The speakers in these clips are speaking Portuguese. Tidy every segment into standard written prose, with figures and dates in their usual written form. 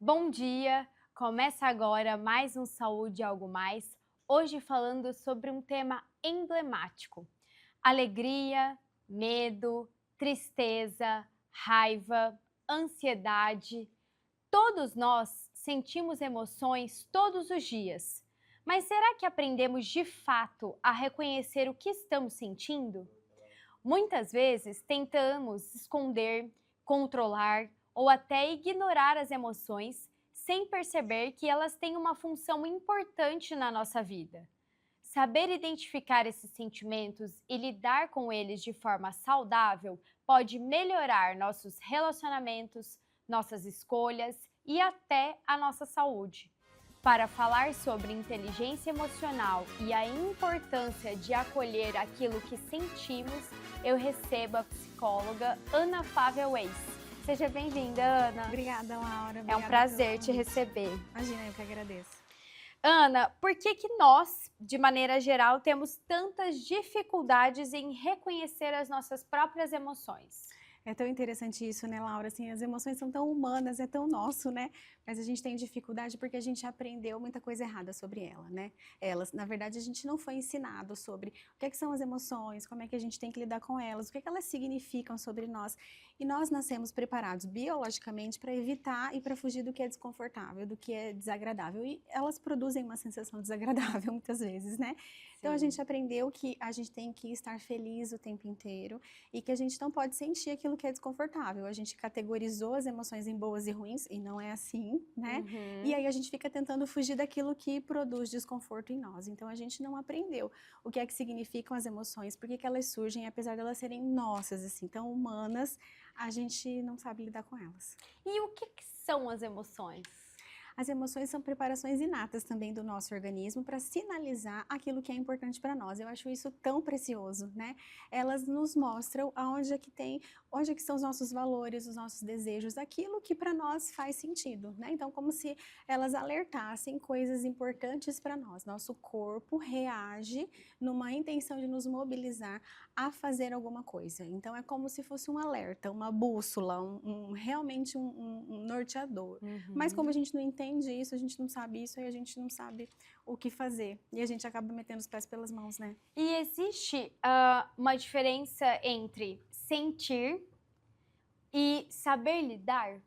Bom dia! Começa agora mais um Saúde e Algo Mais, hoje falando sobre um tema emblemático: alegria, medo, tristeza, raiva, ansiedade. Todos nós sentimos emoções todos os dias, mas será que aprendemos de fato a reconhecer o que estamos sentindo? Muitas vezes tentamos esconder, controlar ou até ignorar as emoções sem perceber que elas têm uma função importante na nossa vida. Saber identificar esses sentimentos e lidar com eles de forma saudável pode melhorar nossos relacionamentos, nossas escolhas e até a nossa saúde. Para falar sobre inteligência emocional e a importância de acolher aquilo que sentimos, eu recebo a psicóloga Ana Flávia Weiss. Seja bem-vinda, Ana. Obrigada, Laura. É um Obrigada prazer pelo te convite. receber. Imagina, eu que agradeço. Ana, por que nós, de maneira geral, temos tantas dificuldades em reconhecer as nossas próprias emoções? É tão interessante isso, né, Laura? Assim, as emoções são tão humanas, é tão nosso, né? Mas a gente tem dificuldade porque a gente aprendeu muita coisa errada sobre ela, né? Elas, na verdade, a gente não foi ensinado sobre o que são as emoções, como é que a gente tem que lidar com elas, o que elas significam sobre nós. E nós nascemos preparados biologicamente para evitar e para fugir do que é desconfortável, do que é desagradável. E elas produzem uma sensação desagradável muitas vezes, né? Então a Sim. gente aprendeu que a gente tem que estar feliz o tempo inteiro e que a gente não pode sentir aquilo que é desconfortável. A gente categorizou as emoções em boas e ruins e não é assim, né? E Uhum. aí a gente fica tentando fugir daquilo que produz desconforto em nós. Então a gente não aprendeu o que é que significam as emoções, por que que elas surgem, apesar de elas serem nossas, assim, tão humanas, a gente não sabe lidar com elas. E o que são as emoções? As emoções são preparações inatas também do nosso organismo para sinalizar aquilo que é importante para nós. Eu acho isso tão precioso, né? Elas nos mostram aonde é que tem, onde é que são os nossos valores, os nossos desejos, aquilo que para nós faz sentido, né? Então, como se elas alertassem coisas importantes para nós. Nosso corpo reage numa intenção de nos mobilizar a fazer alguma coisa. Então, é como se fosse um alerta, uma bússola, realmente um norteador. Mas como a Uhum. gente não entende isso, a gente não sabe isso, aí a gente não sabe o que fazer. E a gente acaba metendo os pés pelas mãos, né? E existe uma diferença entre sentir e saber lidar?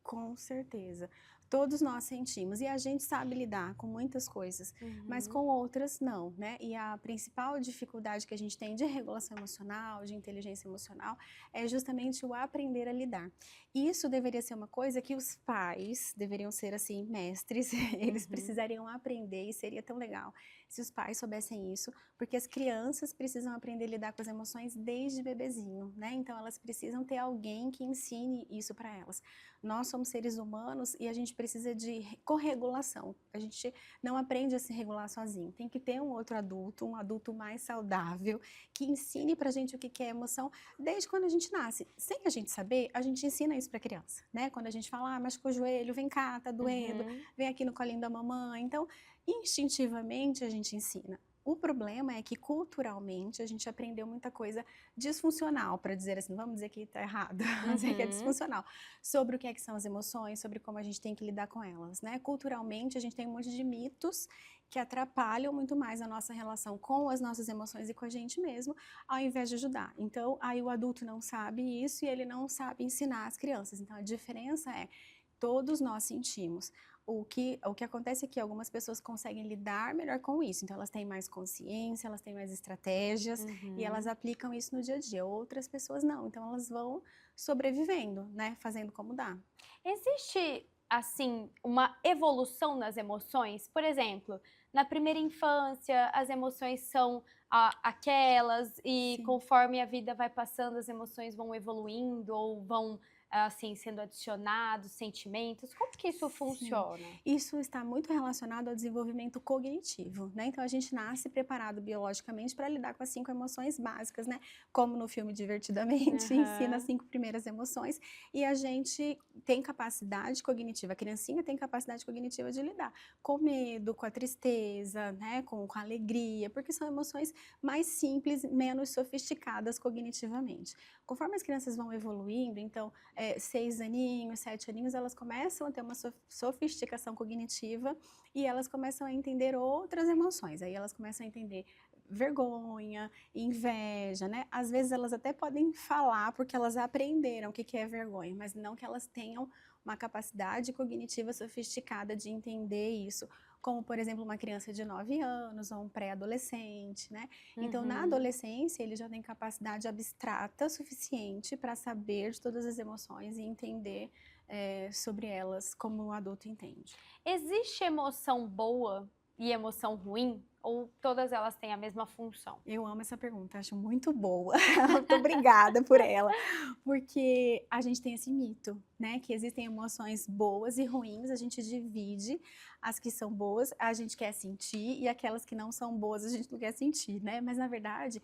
Com certeza. Todos nós sentimos e a gente sabe lidar com muitas coisas, mas Uhum. com outras não, né? E a principal dificuldade que a gente tem de regulação emocional, de inteligência emocional, é justamente o aprender a lidar. E isso deveria ser uma coisa que os pais deveriam ser assim mestres, eles Uhum. precisariam aprender e seria tão legal se os pais soubessem isso, porque as crianças precisam aprender a lidar com as emoções desde bebezinho, né? Então elas precisam ter alguém que ensine isso para elas. Nós somos seres humanos e a gente precisa de corregulação. A gente não aprende a se regular sozinho. Tem que ter um outro adulto, um adulto mais saudável, que ensine pra gente o que é emoção desde quando a gente nasce. Sem a gente saber, a gente ensina isso pra criança, né? Quando a gente fala, machucou o joelho, vem cá, tá doendo, Uhum. vem aqui no colinho da mamãe. Então, instintivamente a gente ensina. O problema é que culturalmente a gente aprendeu muita coisa disfuncional, para dizer assim, vamos dizer que está errado, vamos dizer que é Uhum. disfuncional, sobre o que é que são as emoções, sobre como a gente tem que lidar com elas, né? Culturalmente a gente tem um monte de mitos que atrapalham muito mais a nossa relação com as nossas emoções e com a gente mesmo, ao invés de ajudar. Então, aí o adulto não sabe isso e ele não sabe ensinar as crianças. Então, a diferença é todos nós sentimos. O que acontece é que algumas pessoas conseguem lidar melhor com isso, então elas têm mais consciência, elas têm mais estratégias e elas Uhum. aplicam isso no dia a dia. Outras pessoas não, então elas vão sobrevivendo, né, fazendo como dá. Existe, assim, uma evolução nas emoções? Por exemplo, na primeira infância, as emoções são aquelas e Sim. conforme a vida vai passando, as emoções vão evoluindo ou vão, assim, sendo adicionados sentimentos. Como que isso Sim, funciona? isso está muito relacionado ao desenvolvimento cognitivo, né? Então a gente nasce preparado biologicamente para lidar com as 5 emoções básicas, né? Como no filme Divertidamente, ensina as Aham. 5 primeiras emoções e a gente tem capacidade cognitiva, a criancinha tem capacidade cognitiva de lidar com medo, com a tristeza, né? Com a alegria, porque são emoções mais simples, menos sofisticadas cognitivamente. Conforme as crianças vão evoluindo, então, 6 aninhos, 7 aninhos, elas começam a ter uma sofisticação cognitiva e elas começam a entender outras emoções. Aí elas começam a entender vergonha, inveja, né? Às vezes elas até podem falar porque elas aprenderam o que é vergonha, mas não que elas tenham uma capacidade cognitiva sofisticada de entender isso, como, por exemplo, uma criança de 9 anos ou um pré-adolescente, né? Então, na adolescência, ele já tem capacidade abstrata suficiente para saber de todas as emoções e entender sobre elas como um adulto entende. Existe emoção boa e emoção ruim? Ou todas elas têm a mesma função? Eu amo essa pergunta, acho muito boa. Muito obrigada por ela. Porque a gente tem esse mito, né? Que existem emoções boas e ruins, a gente divide as que são boas, a gente quer sentir, e aquelas que não são boas, a gente não quer sentir, né? Mas, na verdade,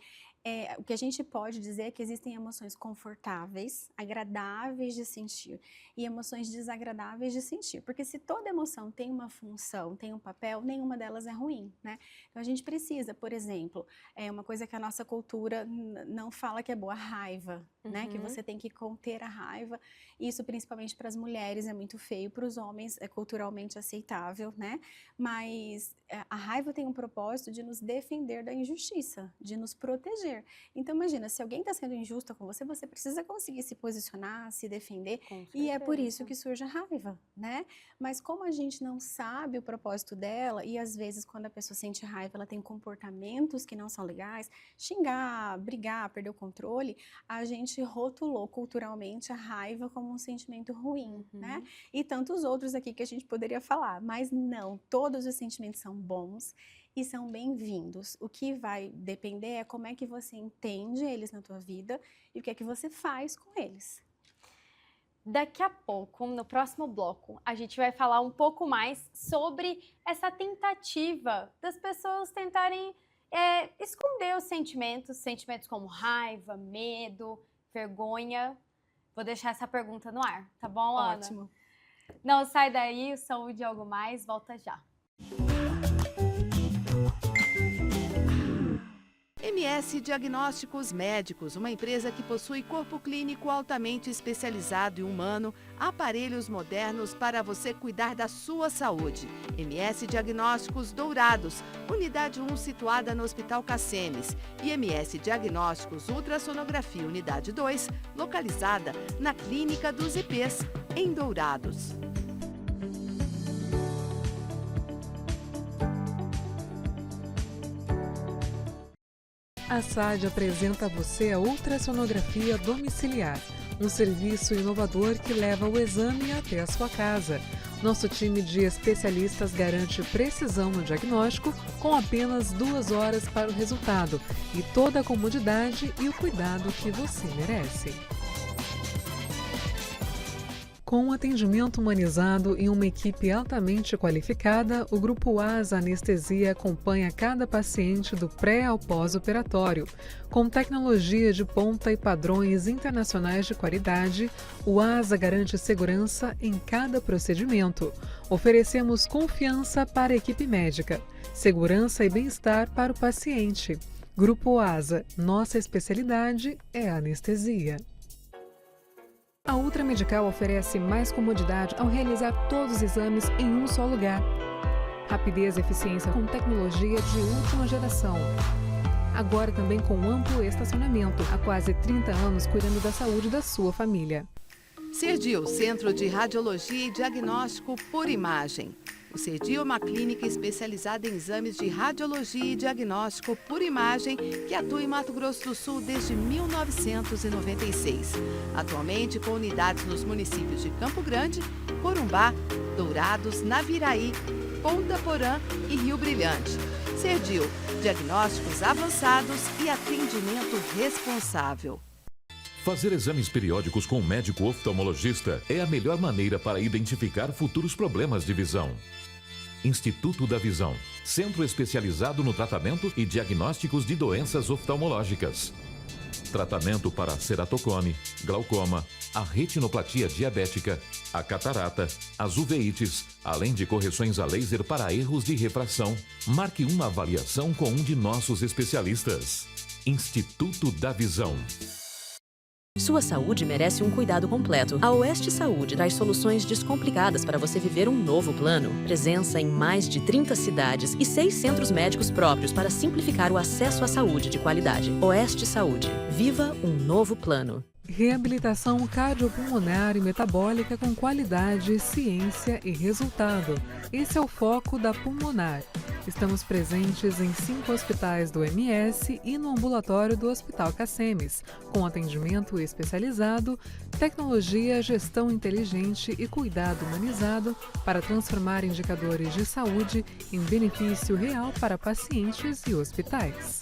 o que a gente pode dizer é que existem emoções confortáveis, agradáveis de sentir, e emoções desagradáveis de sentir. Porque se toda emoção tem uma função, tem um papel, nenhuma delas é ruim, né? Então, a gente precisa, por exemplo, uma coisa que a nossa cultura não fala que é boa, raiva, né? Que você tem que conter a raiva. Isso, principalmente para as mulheres, é muito feio, para os homens é culturalmente aceitável, né? Mas a raiva tem um propósito de nos defender da injustiça, de nos proteger. Então, imagina, se alguém está sendo injusta com você, você precisa conseguir se posicionar, se defender, e é por isso que surge a raiva, né? Mas como a gente não sabe o propósito dela, e às vezes quando a pessoa sente raiva, ela tem comportamentos que não são legais, xingar, brigar, perder o controle, a gente rotulou culturalmente a raiva como um sentimento ruim, né? E tantos outros aqui que a gente poderia falar, mas não, todos os sentimentos são bons e são bem-vindos. O que vai depender é como é que você entende eles na tua vida e o que é que você faz com eles. Daqui a pouco, no próximo bloco, a gente vai falar um pouco mais sobre essa tentativa das pessoas tentarem esconder os sentimentos como raiva, medo, vergonha. Vou deixar essa pergunta no ar, tá bom, Ana? Ótimo. Não sai daí, o Saúde e Algo Mais volta já. MS Diagnósticos Médicos, uma empresa que possui corpo clínico altamente especializado e humano, aparelhos modernos para você cuidar da sua saúde. MS Diagnósticos Dourados, unidade 1 situada no Hospital Cassemes. E MS Diagnósticos Ultrassonografia, unidade 2, localizada na Clínica dos IPs, em Dourados. A SAD apresenta a você a ultrassonografia domiciliar, um serviço inovador que leva o exame até a sua casa. Nosso time de especialistas garante precisão no diagnóstico com apenas 2 horas para o resultado e toda a comodidade e o cuidado que você merece. Com um atendimento humanizado e uma equipe altamente qualificada, o Grupo ASA Anestesia acompanha cada paciente do pré ao pós-operatório. Com tecnologia de ponta e padrões internacionais de qualidade, o ASA garante segurança em cada procedimento. Oferecemos confiança para a equipe médica, segurança e bem-estar para o paciente. Grupo ASA, nossa especialidade é a anestesia. A Ultra Medical oferece mais comodidade ao realizar todos os exames em um só lugar. Rapidez e eficiência com tecnologia de última geração. Agora também com amplo estacionamento, há quase 30 anos cuidando da saúde da sua família. Cerdil, Centro de Radiologia e Diagnóstico por Imagem. O Cerdil é uma clínica especializada em exames de radiologia e diagnóstico por imagem que atua em Mato Grosso do Sul desde 1996. Atualmente com unidades nos municípios de Campo Grande, Corumbá, Dourados, Naviraí, Ponta Porã e Rio Brilhante. Cerdil, diagnósticos avançados e atendimento responsável. Fazer exames periódicos com um médico oftalmologista é a melhor maneira para identificar futuros problemas de visão. Instituto da Visão, centro especializado no tratamento e diagnósticos de doenças oftalmológicas. Tratamento para ceratocone, glaucoma, a retinoplatia diabética, a catarata, as uveites, além de correções a laser para erros de refração. Marque uma avaliação com um de nossos especialistas. Instituto da Visão. Sua saúde merece um cuidado completo. A Oeste Saúde traz soluções descomplicadas para você viver um novo plano. Presença em mais de 30 cidades e 6 centros médicos próprios para simplificar o acesso à saúde de qualidade. Oeste Saúde. Viva um novo plano. Reabilitação cardiopulmonar e metabólica com qualidade, ciência e resultado. Esse é o foco da Pulmonar. Estamos presentes em 5 hospitais do MS e no ambulatório do Hospital Cacemes, com atendimento especializado, tecnologia, gestão inteligente e cuidado humanizado para transformar indicadores de saúde em benefício real para pacientes e hospitais.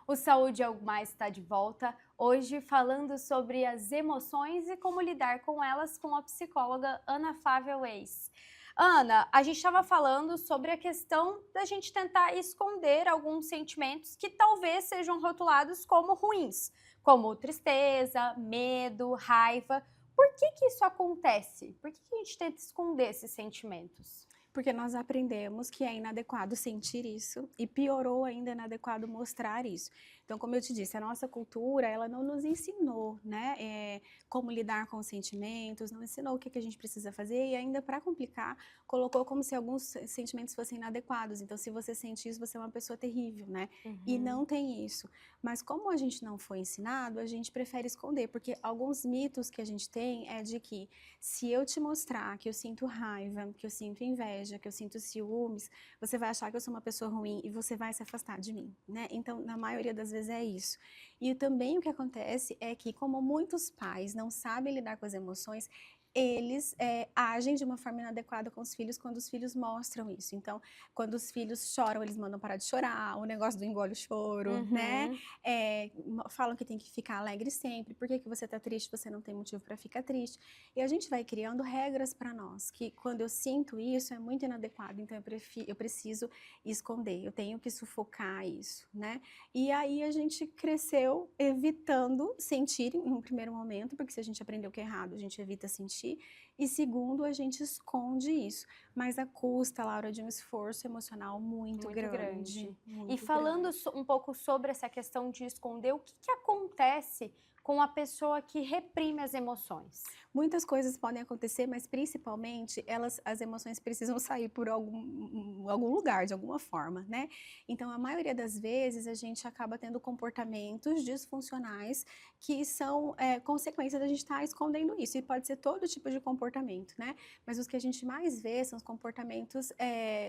O Saúde Algo Mais está de volta, hoje falando sobre as emoções e como lidar com elas com a psicóloga Ana Flávia Weiss. Ana, a gente estava falando sobre a questão da gente tentar esconder alguns sentimentos que talvez sejam rotulados como ruins, como tristeza, medo, raiva. Por que isso acontece? Por que a gente tenta esconder esses sentimentos? Porque nós aprendemos que é inadequado sentir isso e piorou ainda é inadequado mostrar isso. Então, como eu te disse, a nossa cultura, ela não nos ensinou, né, como lidar com os sentimentos, não ensinou o que a gente precisa fazer e ainda, para complicar, colocou como se alguns sentimentos fossem inadequados. Então, se você sente isso, você é uma pessoa terrível, né? E não tem isso. Mas como a gente não foi ensinado, a gente prefere esconder, porque alguns mitos que a gente tem é de que se eu te mostrar que eu sinto raiva, que eu sinto inveja, que eu sinto ciúmes, você vai achar que eu sou uma pessoa ruim e você vai se afastar de mim, né? Então, na maioria das vezes é isso. E também o que acontece é que, como muitos pais não sabem lidar com as emoções, eles agem de uma forma inadequada com os filhos quando os filhos mostram isso. Então, quando os filhos choram, eles mandam parar de chorar, o negócio do engole o choro, né? Falam que tem que ficar alegre sempre. Por que você tá triste? Você não tem motivo para ficar triste. E a gente vai criando regras para nós, que quando eu sinto isso é muito inadequado, então eu preciso esconder, eu tenho que sufocar isso, né? E aí a gente cresceu evitando sentir em um primeiro momento, porque se a gente aprendeu que é errado, a gente evita sentir. E segundo, a gente esconde isso, mas a custa, Laura, de um esforço emocional muito grande. E falando um pouco sobre essa questão de esconder, o que acontece com a pessoa que reprime as emoções? Muitas coisas podem acontecer, mas principalmente as emoções precisam sair por algum lugar, de alguma forma, né? Então, a maioria das vezes, a gente acaba tendo comportamentos disfuncionais que são consequência da gente estar escondendo isso. E pode ser todo tipo de comportamento, né? Mas os que a gente mais vê são os comportamentos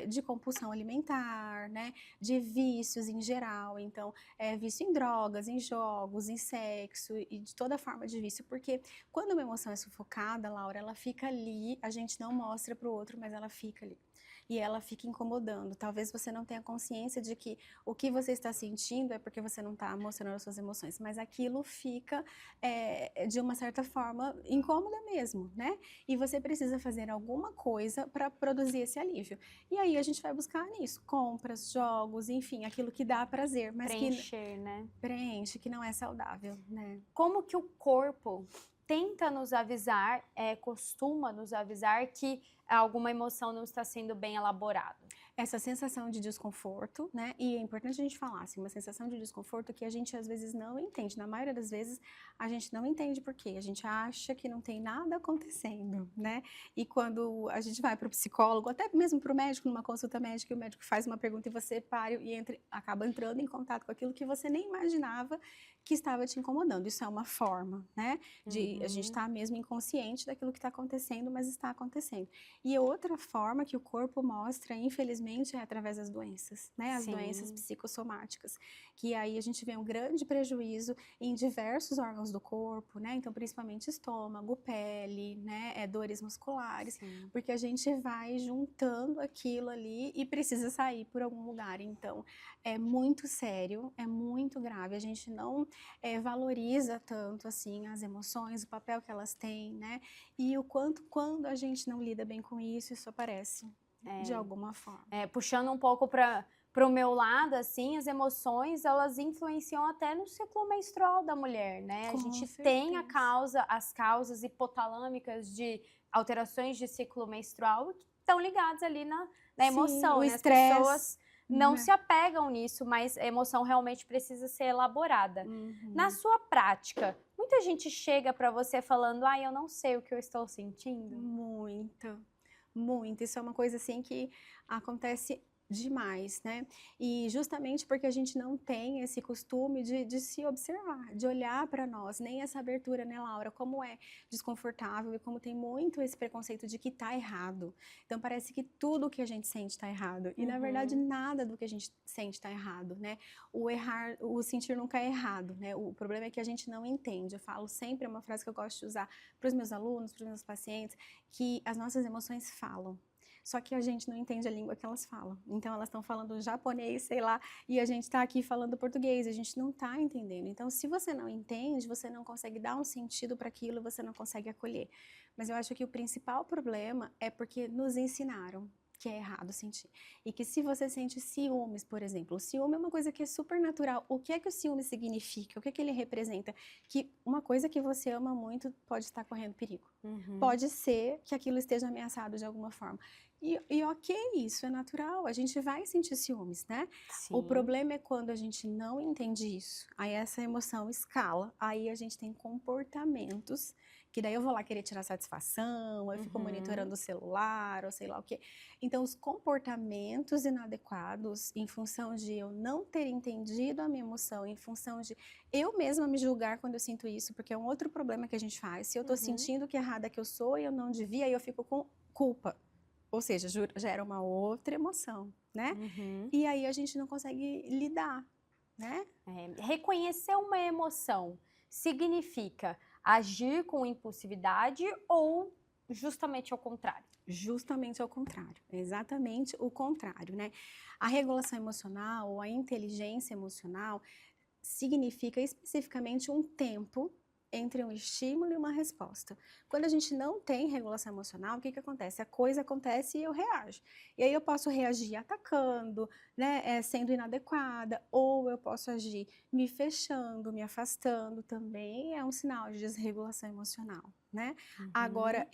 de compulsão alimentar, né? De vícios em geral. Então, vício em drogas, em jogos, em sexo e de toda forma de vício. Porque quando uma emoção é sufocada, Laura, ela fica ali, a gente não mostra para o outro, mas ela fica ali. E ela fica incomodando. Talvez você não tenha consciência de que o que você está sentindo é porque você não está mostrando as suas emoções, mas aquilo fica, de uma certa forma, incômoda mesmo, né? E você precisa fazer alguma coisa para produzir esse alívio. E aí a gente vai buscar nisso, compras, jogos, enfim, aquilo que dá prazer. Mas preencher, né? Preenche, que não é saudável, né? Como que o corpo tenta nos avisar, costuma nos avisar que alguma emoção não está sendo bem elaborada? Essa sensação de desconforto, né? E é importante a gente falar, assim, uma sensação de desconforto que a gente às vezes não entende. Na maioria das vezes, a gente não entende por quê. A gente acha que não tem nada acontecendo, né? E quando a gente vai para o psicólogo, até mesmo para o médico, numa consulta médica, e o médico faz uma pergunta e você para e acaba entrando em contato com aquilo que você nem imaginava que estava te incomodando. Isso é uma forma, né? De a gente estar mesmo inconsciente daquilo que está acontecendo, mas está acontecendo. E outra forma que o corpo mostra, infelizmente, é através das doenças, né? As doenças psicossomáticas, que aí a gente vê um grande prejuízo em diversos órgãos do corpo, né? Então, principalmente estômago, pele, né? Dores musculares, porque a gente vai juntando aquilo ali e precisa sair por algum lugar. Então, é muito sério, é muito grave. A gente não valoriza tanto, assim, as emoções, o papel que elas têm, né? E o quanto, quando a gente não lida bem com isso, isso aparece de alguma forma. Puxando um pouco para o meu lado, assim, as emoções, elas influenciam até no ciclo menstrual da mulher, né? A gente tem as causas hipotalâmicas de alterações de ciclo menstrual que estão ligados ali na Sim, emoção, o né? As estresse, pessoas não né? se apegam nisso, mas a emoção realmente precisa ser elaborada. Na sua prática, muita gente chega para você falando, eu não sei o que eu estou sentindo. Muito, muito. Isso é uma coisa assim que acontece demais, né? E justamente porque a gente não tem esse costume de se observar, de olhar para nós, nem essa abertura, né, Laura? Como é desconfortável e como tem muito esse preconceito de que tá errado. Então parece que tudo que a gente sente tá errado. E na verdade nada do que a gente sente tá errado, né? O sentir nunca é errado, né? O problema é que a gente não entende. Eu falo sempre, é uma frase que eu gosto de usar para os meus alunos, para os meus pacientes, que as nossas emoções falam. Só que a gente não entende a língua que elas falam. Então, elas estão falando japonês, sei lá, e a gente está aqui falando português, a gente não está entendendo. Então, se você não entende, você não consegue dar um sentido para aquilo, você não consegue acolher. Mas eu acho que o principal problema é porque nos ensinaram que é errado sentir. E que se você sente ciúmes, por exemplo, o ciúme é uma coisa que é super natural. O que é que o ciúme significa? O que é que ele representa? Que uma coisa que você ama muito pode estar correndo perigo. Pode ser que aquilo esteja ameaçado de alguma forma. E ok, isso é natural, a gente vai sentir ciúmes, né? Sim. O problema é quando a gente não entende isso, aí essa emoção escala, aí a gente tem comportamentos, que daí eu vou lá querer tirar satisfação, eu fico monitorando o celular, ou sei lá o quê. Então, os comportamentos inadequados, em função de eu não ter entendido a minha emoção, em função de eu mesma me julgar quando eu sinto isso, porque é um outro problema que a gente faz, se eu tô sentindo que errada que eu sou e eu não devia, aí eu fico com culpa. Ou seja, gera uma outra emoção, né? E aí a gente não consegue lidar, né? Reconhecer uma emoção significa agir com impulsividade ou justamente ao contrário? Justamente ao contrário, exatamente o contrário, né? A regulação emocional ou a inteligência emocional significa especificamente um tempo entre um estímulo e uma resposta. Quando a gente não tem regulação emocional, o que acontece? A coisa acontece e eu reajo. E aí eu posso reagir atacando, né, sendo inadequada, ou eu posso agir me fechando, me afastando, também é um sinal de desregulação emocional, né? Agora,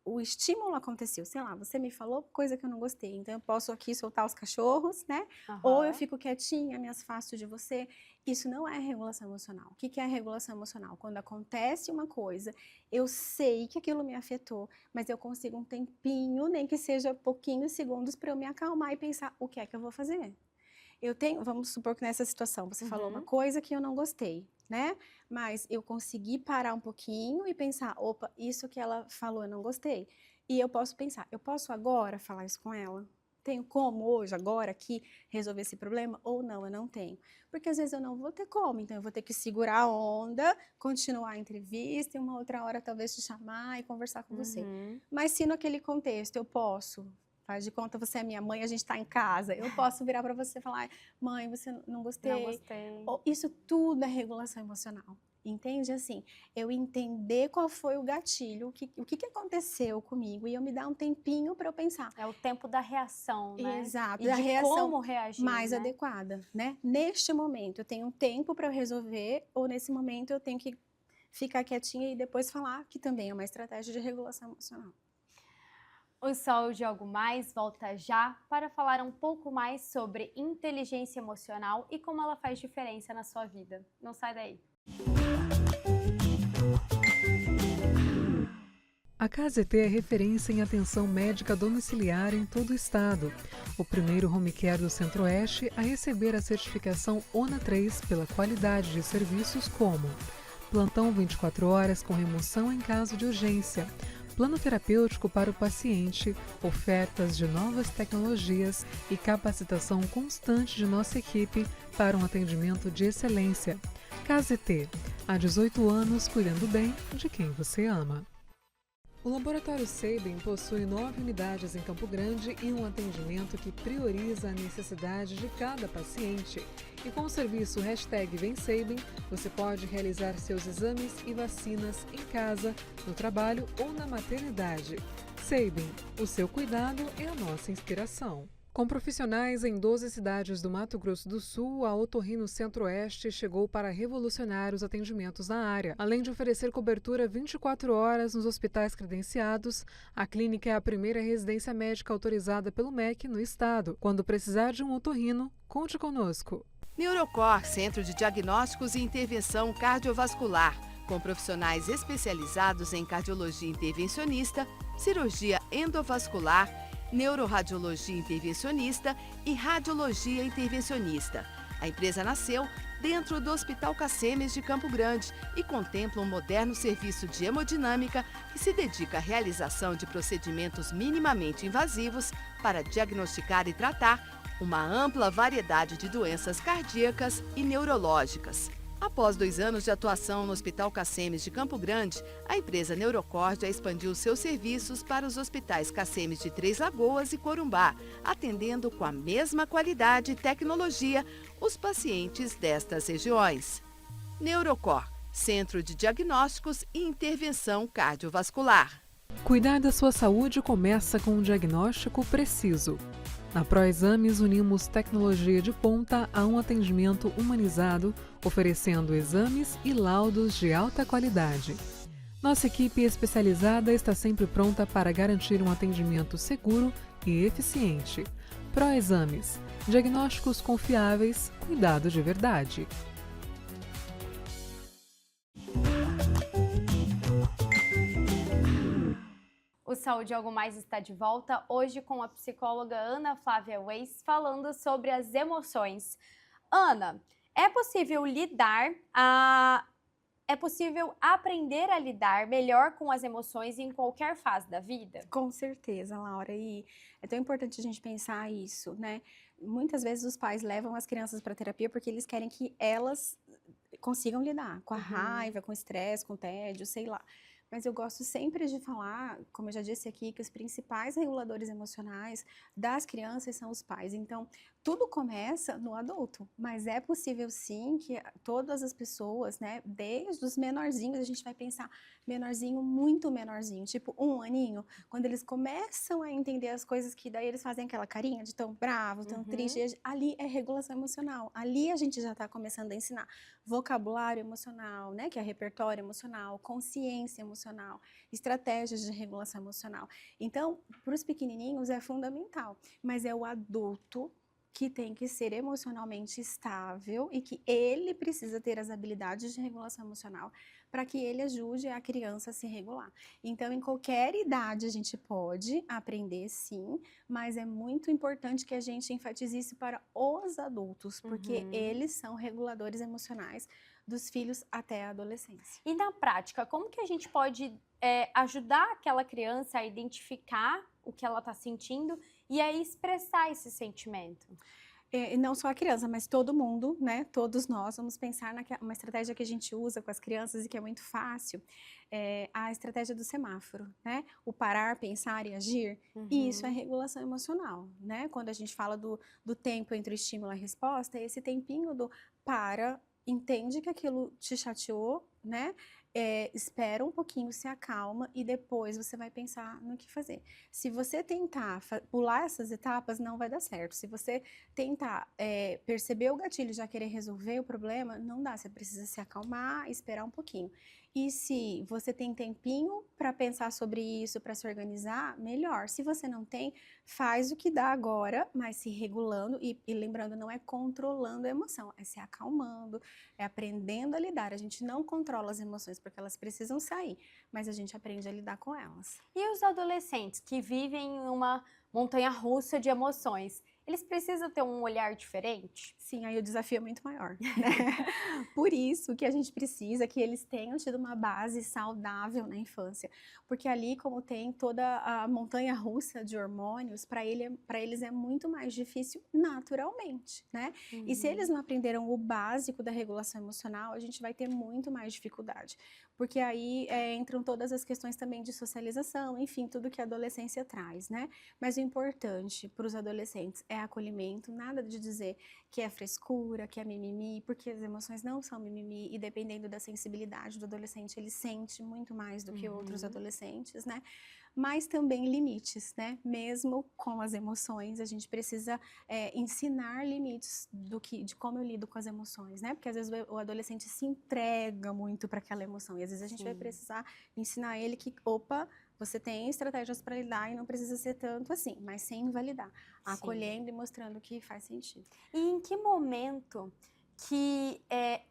o estímulo aconteceu, sei lá, você me falou coisa que eu não gostei, então eu posso aqui soltar os cachorros, né? Ou eu fico quietinha, me afasto de você. Isso não é regulação emocional. O que é regulação emocional? Quando acontece uma coisa, eu sei que aquilo me afetou, mas eu consigo um tempinho, nem que seja pouquinhos segundos, para eu me acalmar e pensar, o que é que eu vou fazer? Vamos supor que nessa situação, você falou uma coisa que eu não gostei, né? Mas eu consegui parar um pouquinho e pensar, opa, isso que ela falou eu não gostei. E eu posso pensar, eu posso agora falar isso com ela? Tenho como hoje, agora, aqui, resolver esse problema? Ou não, eu não tenho. Porque às vezes eu não vou ter como, então eu vou ter que segurar a onda, continuar a entrevista e uma outra hora talvez te chamar e conversar com você. Mas se naquele contexto eu posso, faz de conta, você é minha mãe, a gente está em casa, eu posso virar para você e falar, mãe, você não gostei. Não gostei. Isso tudo é regulação emocional. Entende? Assim, eu entender qual foi o gatilho, o que aconteceu comigo e eu me dar um tempinho para eu pensar. É o tempo da reação, né? Exato, e da de reação como reagir, mais né? adequada, né? Neste momento eu tenho um tempo para eu resolver ou nesse momento eu tenho que ficar quietinha e depois falar, que também é uma estratégia de regulação emocional. O Saúde Algo Mais volta já para falar um pouco mais sobre inteligência emocional e como ela faz diferença na sua vida. Não sai daí. A KZT é referência em atenção médica domiciliar em todo o estado. O primeiro home care do Centro-Oeste a receber a certificação ONA 3 pela qualidade de serviços como plantão 24 horas com remoção em caso de urgência, plano terapêutico para o paciente, ofertas de novas tecnologias e capacitação constante de nossa equipe para um atendimento de excelência. KZT, há 18 anos cuidando bem de quem você ama. O Laboratório Sabin possui 9 unidades em Campo Grande e um atendimento que prioriza a necessidade de cada paciente. E com o serviço #VemSabin, você pode realizar seus exames e vacinas em casa, no trabalho ou na maternidade. Sabin, o seu cuidado é a nossa inspiração. Com profissionais em 12 cidades do Mato Grosso do Sul, a Otorrino Centro-Oeste chegou para revolucionar os atendimentos na área. Além de oferecer cobertura 24 horas nos hospitais credenciados, a clínica é a primeira residência médica autorizada pelo MEC no estado. Quando precisar de um otorrino, conte conosco. Neurocor, Centro de Diagnósticos e Intervenção Cardiovascular, com profissionais especializados em cardiologia intervencionista, cirurgia endovascular, neuroradiologia intervencionista e radiologia intervencionista. A empresa nasceu dentro do Hospital Cacemes de Campo Grande e contempla um moderno serviço de hemodinâmica que se dedica à realização de procedimentos minimamente invasivos para diagnosticar e tratar uma ampla variedade de doenças cardíacas e neurológicas. Após 2 anos de atuação no Hospital Cacemes de Campo Grande, a empresa Neurocor já expandiu seus serviços para os hospitais Cacemes de Três Lagoas e Corumbá, atendendo com a mesma qualidade e tecnologia os pacientes destas regiões. Neurocor, Centro de Diagnósticos e Intervenção Cardiovascular. Cuidar da sua saúde começa com um diagnóstico preciso. Na ProExames, unimos tecnologia de ponta a um atendimento humanizado, oferecendo exames e laudos de alta qualidade. Nossa equipe especializada está sempre pronta para garantir um atendimento seguro e eficiente. ProExames, diagnósticos confiáveis, cuidado de verdade. O Saúde Algo Mais está de volta, hoje com a psicóloga Ana Flávia Weiss, falando sobre as emoções. Ana, é possível aprender a lidar melhor com as emoções em qualquer fase da vida? Com certeza, Laura, e é tão importante a gente pensar isso, né? Muitas vezes os pais levam as crianças para terapia porque eles querem que elas consigam lidar com a raiva, com o estresse, com o tédio, sei lá. Mas eu gosto sempre de falar, como eu já disse aqui, que os principais reguladores emocionais das crianças são os pais. Então, tudo começa no adulto, mas é possível sim que todas as pessoas, né, desde os menorzinhos, a gente vai pensar menorzinho, muito menorzinho, tipo 1 aninho, quando eles começam a entender as coisas que daí eles fazem aquela carinha de tão bravo, tão triste, ali é regulação emocional. Ali a gente já está começando a ensinar vocabulário emocional, né, que é repertório emocional, consciência emocional, estratégias de regulação emocional. Então, para os pequenininhos é fundamental, mas é o adulto que tem que ser emocionalmente estável e que ele precisa ter as habilidades de regulação emocional para que ele ajude a criança a se regular. Então, em qualquer idade a gente pode aprender sim, mas é muito importante que a gente enfatize isso para os adultos, porque eles são reguladores emocionais dos filhos até a adolescência. E na prática, como que a gente pode ajudar aquela criança a identificar o que ela está sentindo e a expressar esse sentimento? E não só a criança, mas todo mundo, né? Todos nós vamos pensar uma estratégia que a gente usa com as crianças e que é muito fácil, a estratégia do semáforo, né? O parar, pensar e agir, e isso é regulação emocional, né? Quando a gente fala do tempo entre o estímulo e a resposta, esse tempinho do para, entende que aquilo te chateou, né? Espera um pouquinho, se acalma e depois você vai pensar no que fazer. Se você tentar pular essas etapas, não vai dar certo. Se você tentar perceber o gatilho e já querer resolver o problema, não dá. Você precisa se acalmar e esperar um pouquinho. E se você tem tempinho para pensar sobre isso, para se organizar, melhor. Se você não tem, faz o que dá agora, mas se regulando e lembrando, não é controlando a emoção, é se acalmando, é aprendendo a lidar. A gente não controla as emoções porque elas precisam sair, mas a gente aprende a lidar com elas. E os adolescentes que vivem em uma montanha-russa de emoções, eles precisam ter um olhar diferente? Sim, aí o desafio é muito maior, né? Por isso que a gente precisa que eles tenham tido uma base saudável na infância, porque ali, como tem toda a montanha-russa de hormônios, para eles é muito mais difícil naturalmente, né? E se eles não aprenderam o básico da regulação emocional, a gente vai ter muito mais dificuldade, porque aí entram todas as questões também de socialização, enfim, tudo que a adolescência traz, né? Mas o importante para os adolescentes é acolhimento, nada de dizer que é frescura, que é mimimi, porque as emoções não são mimimi e dependendo da sensibilidade do adolescente, ele sente muito mais do que outros adolescentes, né? Mas também limites, né? Mesmo com as emoções, a gente precisa ensinar limites de como eu lido com as emoções, né? Porque às vezes o adolescente se entrega muito para aquela emoção e às vezes a gente vai precisar ensinar ele que, opa, você tem estratégias para lidar e não precisa ser tanto assim, mas sem invalidar, acolhendo e mostrando que faz sentido. E em que momento que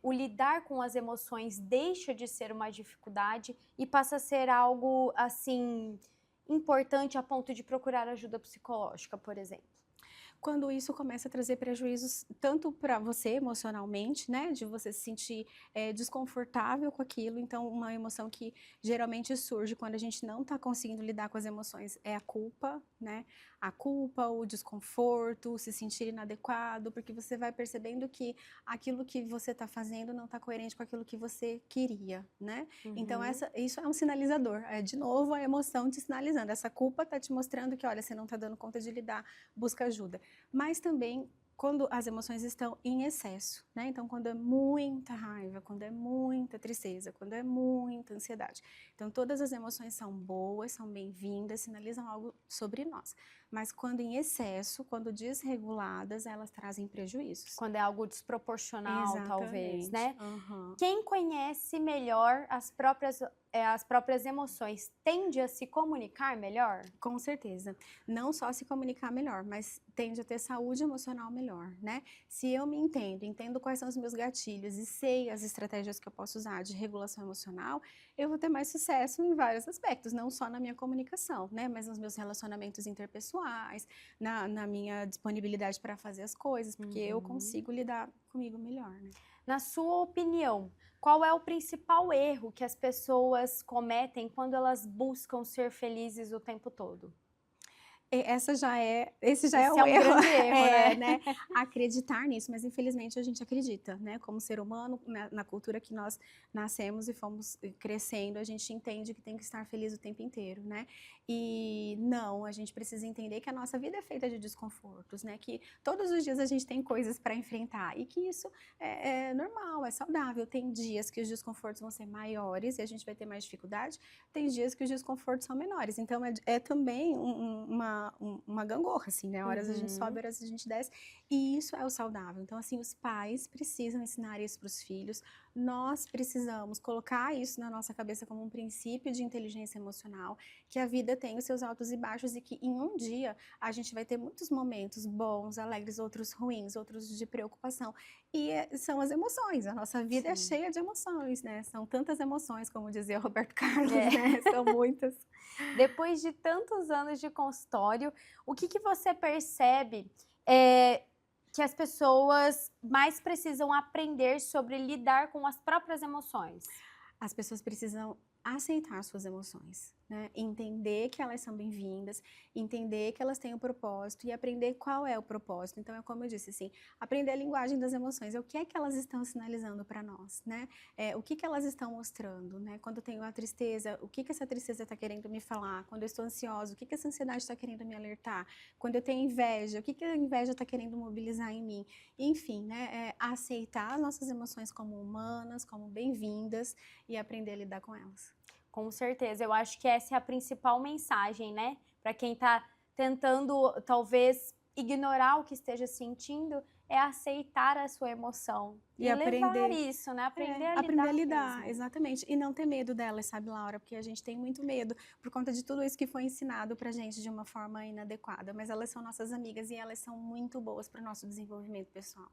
o lidar com as emoções deixa de ser uma dificuldade e passa a ser algo, assim, importante a ponto de procurar ajuda psicológica, por exemplo? Quando isso começa a trazer prejuízos tanto para você emocionalmente, né, de você se sentir desconfortável com aquilo, então uma emoção que geralmente surge quando a gente não está conseguindo lidar com as emoções é a culpa, né, a culpa, o desconforto, se sentir inadequado, porque você vai percebendo que aquilo que você está fazendo não está coerente com aquilo que você queria, né, então isso é um sinalizador, de novo a emoção te sinalizando, essa culpa está te mostrando que, olha, você não está dando conta de lidar, busca ajuda. Mas também quando as emoções estão em excesso, né? Então, quando é muita raiva, quando é muita tristeza, quando é muita ansiedade. Então, todas as emoções são boas, são bem-vindas, sinalizam algo sobre nós. Mas quando em excesso, quando desreguladas, elas trazem prejuízos. Quando é algo desproporcional, talvez, né? Uhum. Quem conhece melhor as próprias emoções tende a se comunicar melhor? Com certeza. Não só se comunicar melhor, mas tende a ter saúde emocional melhor, né? Se eu me entendo quais são os meus gatilhos e sei as estratégias que eu posso usar de regulação emocional, eu vou ter mais sucesso em vários aspectos, não só na minha comunicação, né? Mas nos meus relacionamentos interpessoais, na minha disponibilidade para fazer as coisas, porque eu consigo lidar comigo melhor, né? Na sua opinião, qual é o principal erro que as pessoas cometem quando elas buscam ser felizes o tempo todo? Esse já é o erro. Grande erro, né? Acreditar nisso, mas infelizmente a gente acredita, né? Como ser humano, na cultura que nós nascemos e fomos crescendo, a gente entende que tem que estar feliz o tempo inteiro, né? E não, a gente precisa entender que a nossa vida é feita de desconfortos, né? Que todos os dias a gente tem coisas para enfrentar e que isso é normal, é saudável. Tem dias que os desconfortos vão ser maiores e a gente vai ter mais dificuldade, tem dias que os desconfortos são menores. Então é também uma gangorra, assim, né? Horas a gente sobe, horas a gente desce, e isso é o saudável. Então, assim, os pais precisam ensinar isso para os filhos, nós precisamos colocar isso na nossa cabeça como um princípio de inteligência emocional, que a vida tem os seus altos e baixos e que em um dia a gente vai ter muitos momentos bons, alegres, outros ruins, outros de preocupação, e são as emoções, a nossa vida é cheia de emoções, né? São tantas emoções, como dizia o Roberto Carlos, né? São muitas. Depois de tantos anos de consultório, o que você percebe que as pessoas mais precisam aprender sobre lidar com as próprias emoções? As pessoas precisam aceitar suas emoções, né? Entender que elas são bem-vindas, entender que elas têm um propósito e aprender qual é o propósito. Então, é como eu disse, assim, aprender a linguagem das emoções, o que é que elas estão sinalizando para nós, né? O que elas estão mostrando, né? Quando eu tenho a tristeza, o que essa tristeza está querendo me falar? Quando eu estou ansiosa, o que essa ansiedade está querendo me alertar? Quando eu tenho inveja, o que a inveja está querendo mobilizar em mim? Enfim, né? Aceitar nossas emoções como humanas, como bem-vindas e aprender a lidar com elas. Com certeza, eu acho que essa é a principal mensagem, né? Para quem está tentando, talvez, ignorar o que esteja sentindo, é aceitar a sua emoção. E levar isso, né? Aprender a lidar mesmo. Exatamente. E não ter medo delas, sabe, Laura? Porque a gente tem muito medo por conta de tudo isso que foi ensinado pra gente de uma forma inadequada. Mas elas são nossas amigas e elas são muito boas para o nosso desenvolvimento pessoal.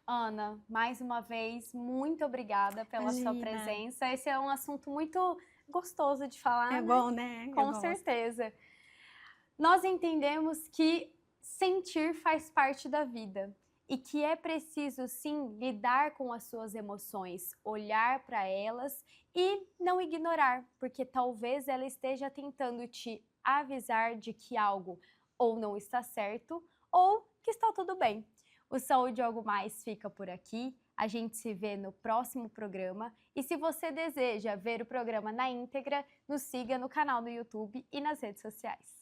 Ana, mais uma vez, muito obrigada pela sua presença. Esse é um assunto muito gostoso de falar, né? Bom, né? Com certeza. Nós entendemos que sentir faz parte da vida e que é preciso, sim, lidar com as suas emoções, olhar para elas e não ignorar, porque talvez ela esteja tentando te avisar de que algo ou não está certo ou que está tudo bem. O Saúde Algo Mais fica por aqui, a gente se vê no próximo programa e se você deseja ver o programa na íntegra, nos siga no canal no YouTube e nas redes sociais.